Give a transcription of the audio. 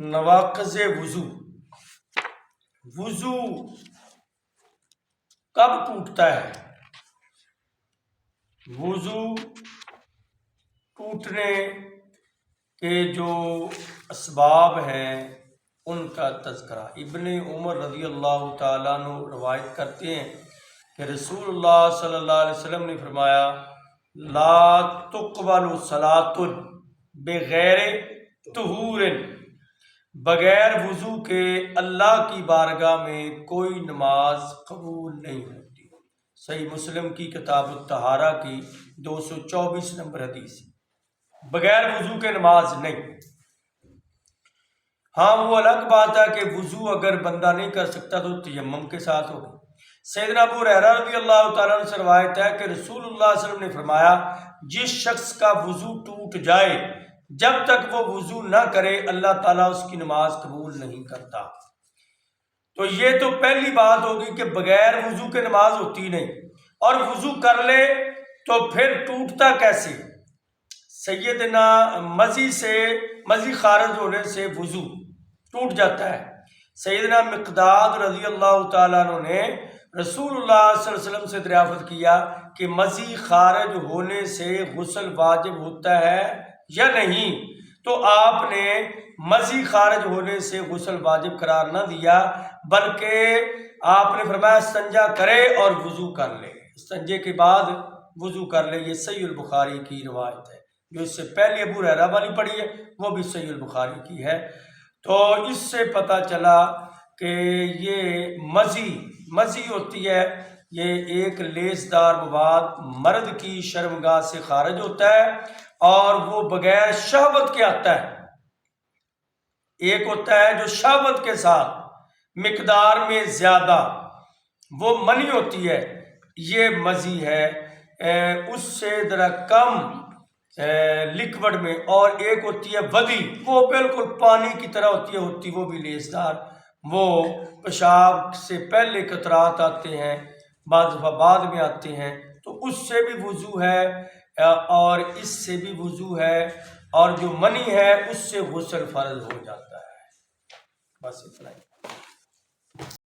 نواقض وضو. وضو کب ٹوٹتا ہے؟ وضو ٹوٹنے کے جو اسباب ہیں ان کا تذکرہ. ابن عمر رضی اللہ تعالیٰ عنہ روایت کرتے ہیں کہ رسول اللہ صلی اللہ علیہ وسلم نے فرمایا لا تقبل صلاۃ بغیر طہور، بغیر وضو کے اللہ کی بارگاہ میں کوئی نماز قبول نہیں ہوتی. صحیح مسلم کی کتاب الطہارہ کی 224 نمبر حدیث. بغیر وضو کے نماز نہیں. ہاں وہ الگ بات ہے کہ وضو اگر بندہ نہیں کر سکتا تو تیمم کے ساتھ ہوگا. سیدنا ابو ہریرہ رضی اللہ تعالیٰ عنہ سے روایت ہے کہ رسول اللہ صلی اللہ علیہ وسلم نے فرمایا جس شخص کا وضو ٹوٹ جائے جب تک وہ وضو نہ کرے اللہ تعالیٰ اس کی نماز قبول نہیں کرتا. تو یہ تو پہلی بات ہوگی کہ بغیر وضو کے نماز ہوتی نہیں، اور وضو کر لے تو پھر ٹوٹتا کیسے؟ سیدنا مزی خارج ہونے سے وضو ٹوٹ جاتا ہے. سیدنا مقداد رضی اللہ تعالیٰ عنہ نے رسول اللہ صلی اللہ علیہ وسلم سے دریافت کیا کہ مزی خارج ہونے سے غسل واجب ہوتا ہے یا نہیں، تو آپ نے مزی خارج ہونے سے غسل واجب قرار نہ دیا بلکہ آپ نے فرمایا استنجا کرے اور وضو کر لے، استنجے کے بعد وضو کر لے. یہ صحیح البخاری کی روایت ہے. جو اس سے پہلے ابو ہریرہ والی پڑھی ہے وہ بھی صحیح البخاری کی ہے. تو اس سے پتہ چلا کہ یہ مزی ہوتی ہے، یہ ایک لیسدار مواد مرد کی شرمگاہ سے خارج ہوتا ہے اور وہ بغیر شہوت کے آتا ہے. ایک ہوتا ہے جو شہوت کے ساتھ مقدار میں زیادہ، وہ منی ہوتی ہے، یہ مزی ہے اس سے ذرا کم لکوڈ میں. اور ایک ہوتی ہے ودی، وہ بالکل پانی کی طرح ہوتی وہ بھی لیسدار. وہ پیشاب سے پہلے قطرات آتے ہیں، بعض دفعہ بعد میں آتے ہیں، تو اس سے بھی وضو ہے اور اس سے بھی وضو ہے، اور جو منی ہے اس سے غسل فرض ہو جاتا ہے. بس اتنا ہی.